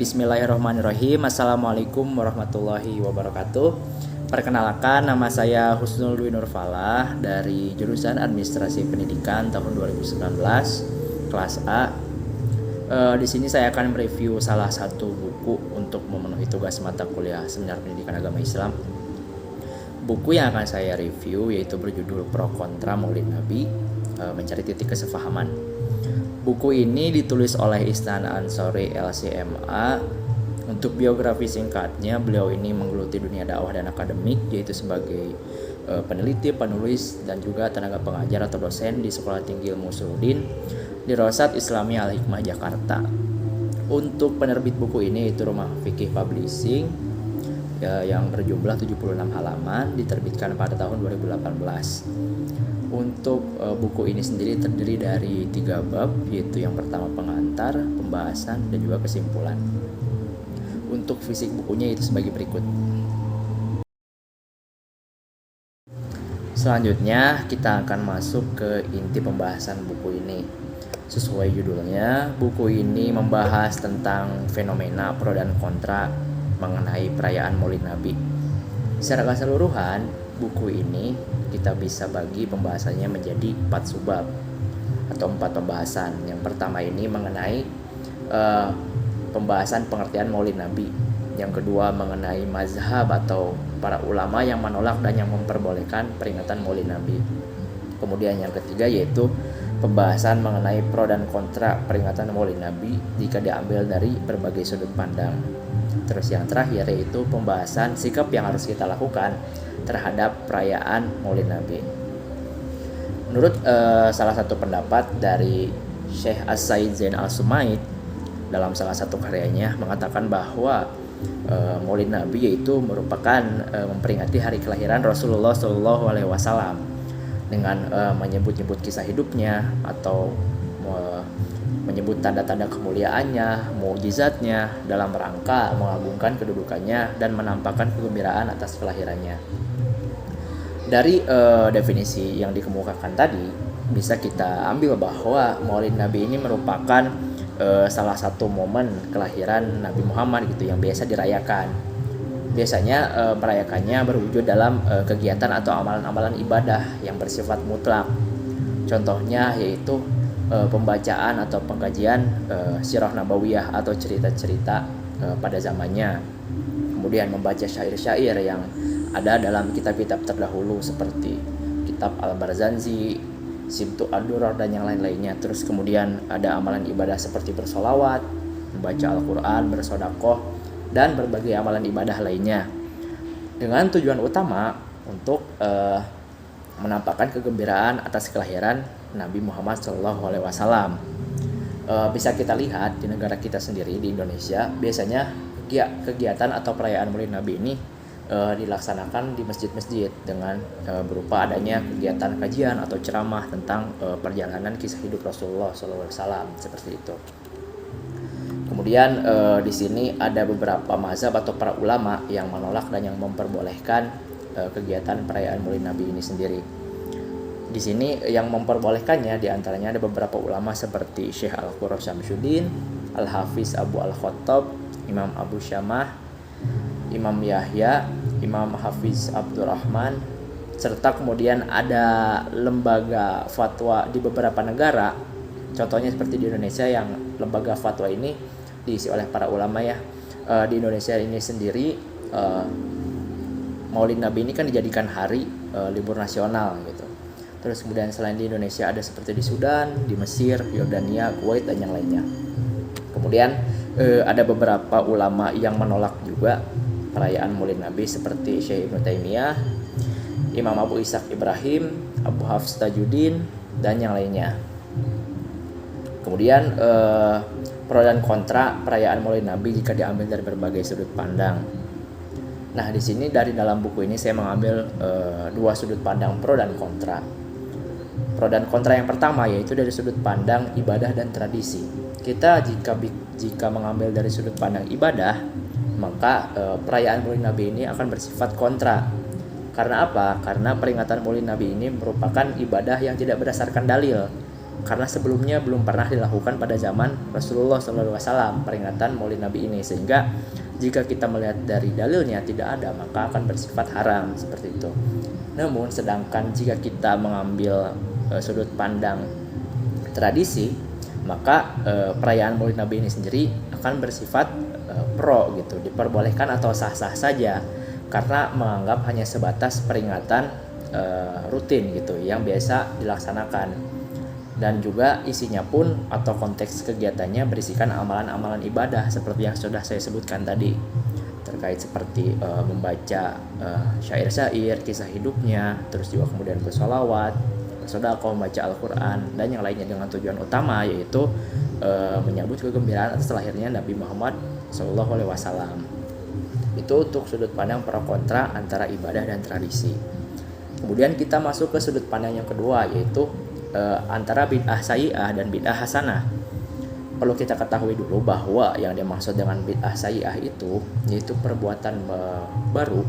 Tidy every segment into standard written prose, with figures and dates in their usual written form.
Bismillahirrahmanirrahim. Assalamualaikum warahmatullahi wabarakatuh. Perkenalkan, nama saya Husnul Dwi Nurfalah dari jurusan Administrasi Pendidikan tahun 2019, kelas A. Di sini saya akan mereview salah satu buku untuk memenuhi tugas mata kuliah Seminar Pendidikan Agama Islam. Buku yang akan saya review yaitu berjudul Pro Kontra Maulid Nabi, Mencari Titik Kesepahaman. Buku ini ditulis oleh Ihsan Ansori LCMA. Untuk biografi singkatnya, beliau ini menggeluti dunia dakwah dan akademik, yaitu sebagai peneliti, penulis, dan juga tenaga pengajar atau dosen di Sekolah Tinggi Ilmu Usuluddin di Rosat Islamiyah Al-Hikmah Jakarta. Untuk penerbit buku ini yaitu Rumah Fikih Publishing yang berjumlah 76 halaman, diterbitkan pada tahun 2018. Untuk buku ini sendiri terdiri dari 3 bab, yaitu yang pertama pengantar, pembahasan, dan juga kesimpulan. Untuk fisik bukunya itu sebagai berikut. Selanjutnya kita akan masuk ke inti pembahasan buku ini. Sesuai judulnya, buku ini membahas tentang fenomena pro dan kontra mengenai perayaan Maulid Nabi. Secara keseluruhan, buku ini kita bisa bagi pembahasannya menjadi 4 subbab atau 4 pembahasan. Yang pertama ini mengenai pembahasan pengertian Maulid Nabi. Yang kedua mengenai mazhab atau para ulama yang menolak dan yang memperbolehkan peringatan Maulid Nabi. Kemudian yang ketiga yaitu pembahasan mengenai pro dan kontra peringatan Maulid Nabi jika diambil dari berbagai sudut pandang. Terus yang terakhir yaitu pembahasan sikap yang harus kita lakukan terhadap perayaan Maulid Nabi. Menurut salah satu pendapat dari Syekh As-Said Zain Al-Sumaid dalam salah satu karyanya mengatakan bahwa Maulid Nabi yaitu merupakan memperingati hari kelahiran Rasulullah SAW dengan menyebut-nyebut kisah hidupnya atau menyebut tanda-tanda kemuliaannya, mukjizatnya dalam rangka mengagungkan kedudukannya dan menampakkan kegembiraan atas kelahirannya. Dari definisi yang dikemukakan tadi bisa kita ambil bahwa Maulid Nabi ini merupakan salah satu momen kelahiran Nabi Muhammad gitu yang biasa dirayakan. Biasanya merayakannya berwujud dalam kegiatan atau amalan-amalan ibadah yang bersifat mutlak. Contohnya yaitu pembacaan atau pengkajian sirah nabawiyah atau cerita-cerita pada zamannya. Kemudian membaca syair-syair yang ada dalam kitab-kitab terdahulu seperti kitab Al-Barzanji, Sibtu Ad-Durar, dan yang lain-lainnya. Terus kemudian ada amalan ibadah seperti bersolawat, membaca Al-Quran, bersodakoh, dan berbagai amalan ibadah lainnya. Dengan tujuan utama untuk menampakkan kegembiraan atas kelahiran Nabi Muhammad SAW. Bisa kita lihat di negara kita sendiri di Indonesia, biasanya kegiatan atau perayaan Maulid Nabi ini dilaksanakan di masjid-masjid dengan berupa adanya kegiatan kajian atau ceramah tentang perjalanan kisah hidup Rasulullah SAW seperti itu. Kemudian di sini ada beberapa mazhab atau para ulama yang menolak dan yang memperbolehkan kegiatan perayaan Maulid Nabi ini sendiri. Di sini yang memperbolehkannya diantaranya ada beberapa ulama seperti Syekh Al-Qurra Syamsuddin, Al-Hafiz Abu Al-Khattab, Imam Abu Syamah, Imam Yahya, Imam Hafiz Abdurrahman, serta kemudian ada lembaga fatwa di beberapa negara. Contohnya seperti di Indonesia yang lembaga fatwa ini diisi oleh para ulama ya. Di Indonesia ini sendiri Maulid Nabi ini kan dijadikan hari libur nasional gitu. Terus kemudian selain di Indonesia ada seperti di Sudan, di Mesir, Yordania, Kuwait, dan yang lainnya. Kemudian ada beberapa ulama yang menolak juga perayaan Maulid Nabi seperti Syekh Ibnu Taimiyah, Imam Abu Ishaq Ibrahim, Abu Hafs Tajuddin, dan yang lainnya. Kemudian pro dan kontra perayaan Maulid Nabi jika diambil dari berbagai sudut pandang. Nah, di sini dari dalam buku ini saya mengambil 2 sudut pandang pro dan kontra. Pro dan kontra yang pertama yaitu dari sudut pandang ibadah dan tradisi. Kita jika mengambil dari sudut pandang ibadah, maka perayaan Maulid Nabi ini akan bersifat kontra. Karena apa? Karena peringatan Maulid Nabi ini merupakan ibadah yang tidak berdasarkan dalil, karena sebelumnya belum pernah dilakukan pada zaman Rasulullah SAW peringatan Maulid Nabi ini, sehingga jika kita melihat dari dalilnya tidak ada maka akan bersifat haram seperti itu. Namun sedangkan jika kita mengambil sudut pandang tradisi, maka perayaan Maulid Nabi ini sendiri akan bersifat pro gitu, diperbolehkan atau sah-sah saja, karena menganggap hanya sebatas peringatan rutin gitu yang biasa dilaksanakan. Dan juga isinya pun atau konteks kegiatannya berisikan amalan-amalan ibadah seperti yang sudah saya sebutkan tadi, terkait seperti membaca syair-syair, kisah hidupnya, terus juga kemudian bersolawat, bersedekah, membaca Al-Quran, dan yang lainnya dengan tujuan utama yaitu menyambut kegembiraan atas lahirnya Nabi Muhammad SAW. Itu untuk sudut pandang pro kontra antara ibadah dan tradisi. Kemudian kita masuk ke sudut pandang yang kedua, yaitu antara bid'ah sayyi'ah dan bid'ah hasanah. Perlu kita ketahui dulu bahwa yang dimaksud dengan bid'ah sayyi'ah itu yaitu perbuatan baru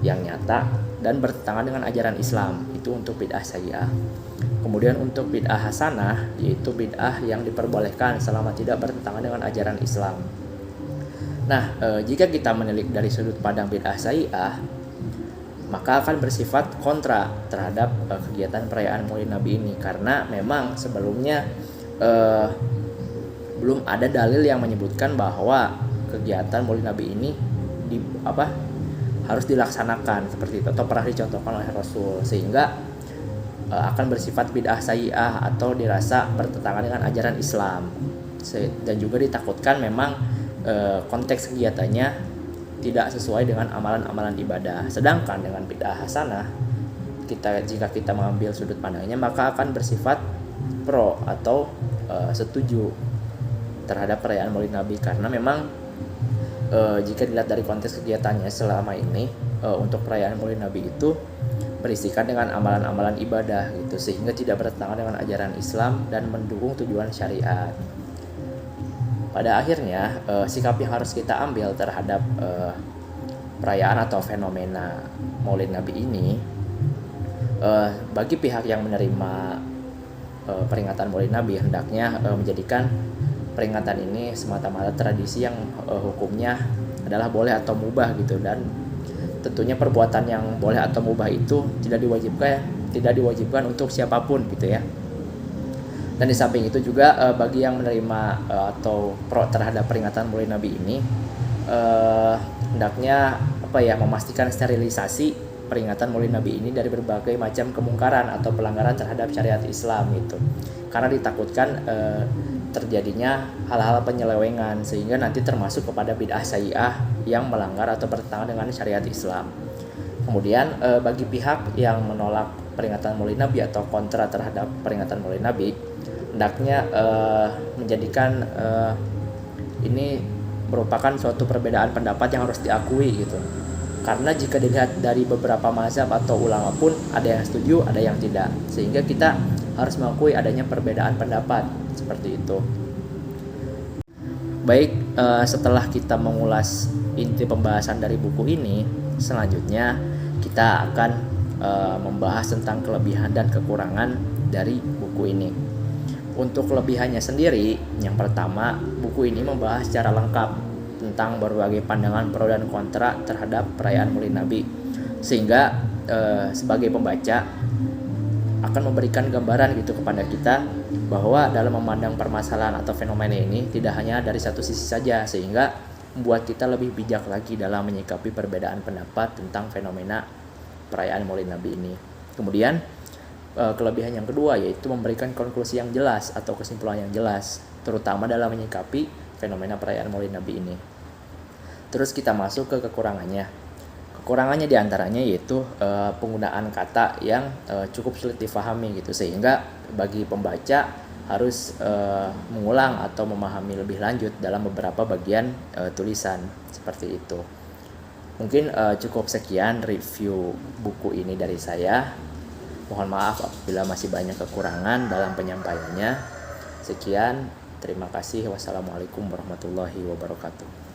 yang nyata dan bertentangan dengan ajaran Islam, itu untuk bid'ah sayyi'ah. Kemudian untuk bid'ah hasanah yaitu bid'ah yang diperbolehkan selama tidak bertentangan dengan ajaran Islam. Nah, jika kita menilik dari sudut pandang bid'ah sayyi'ah, maka akan bersifat kontra terhadap kegiatan perayaan Maulid Nabi ini, karena memang sebelumnya belum ada dalil yang menyebutkan bahwa kegiatan Maulid Nabi ini harus dilaksanakan seperti itu atau pernah dicontohkan oleh Rasul, sehingga akan bersifat bid'ah sayyi'ah atau dirasa bertentangan dengan ajaran Islam, dan juga ditakutkan memang konteks kegiatannya tidak sesuai dengan amalan-amalan ibadah. Sedangkan dengan bid'ah hasanah, jika kita mengambil sudut pandangnya, maka akan bersifat pro atau setuju terhadap perayaan Maulid Nabi, karena memang jika dilihat dari konteks kegiatannya selama ini untuk perayaan Maulid Nabi itu berisikan dengan amalan-amalan ibadah gitu, sehingga tidak bertentangan dengan ajaran Islam dan mendukung tujuan syariat. Pada akhirnya sikap yang harus kita ambil terhadap perayaan atau fenomena Maulid Nabi ini, bagi pihak yang menerima peringatan Maulid Nabi hendaknya menjadikan peringatan ini semata-mata tradisi yang hukumnya adalah boleh atau mubah gitu, dan tentunya perbuatan yang boleh atau mubah itu tidak diwajibkan untuk siapapun gitu ya. Dan di samping itu juga bagi yang menerima atau pro terhadap peringatan Maulid Nabi ini, hendaknya memastikan sterilisasi peringatan Maulid Nabi ini dari berbagai macam kemungkaran atau pelanggaran terhadap syariat Islam itu, karena ditakutkan terjadinya hal-hal penyelewengan sehingga nanti termasuk kepada bid'ah sayyi'ah yang melanggar atau bertentangan dengan syariat Islam. Kemudian bagi pihak yang menolak peringatan Maulid Nabi atau kontra terhadap peringatan Maulid Nabi, hendaknya menjadikan ini merupakan suatu perbedaan pendapat yang harus diakui gitu. Karena jika dilihat dari beberapa mazhab atau ulama pun ada yang setuju, ada yang tidak, sehingga kita harus mengakui adanya perbedaan pendapat seperti itu. Baik, setelah kita mengulas inti pembahasan dari buku ini, selanjutnya kita akan membahas tentang kelebihan dan kekurangan dari buku ini. Untuk kelebihannya sendiri, yang pertama, buku ini membahas secara lengkap tentang berbagai pandangan pro dan kontra terhadap perayaan Maulid Nabi, sehingga sebagai pembaca akan memberikan gambaran gitu kepada kita bahwa dalam memandang permasalahan atau fenomena ini tidak hanya dari satu sisi saja, sehingga membuat kita lebih bijak lagi dalam menyikapi perbedaan pendapat tentang fenomena perayaan Maulid Nabi ini. Kemudian kelebihan yang kedua yaitu memberikan konklusi yang jelas atau kesimpulan yang jelas, terutama dalam menyikapi fenomena perayaan Maulid Nabi ini. Terus kita masuk ke kekurangannya. Kekurangannya diantaranya yaitu penggunaan kata yang cukup sulit difahami gitu, sehingga bagi pembaca harus mengulang atau memahami lebih lanjut dalam beberapa bagian tulisan seperti itu. Mungkin cukup sekian review buku ini dari saya. Mohon maaf apabila masih banyak kekurangan dalam penyampaiannya. Sekian, terima kasih. Wassalamualaikum warahmatullahi wabarakatuh.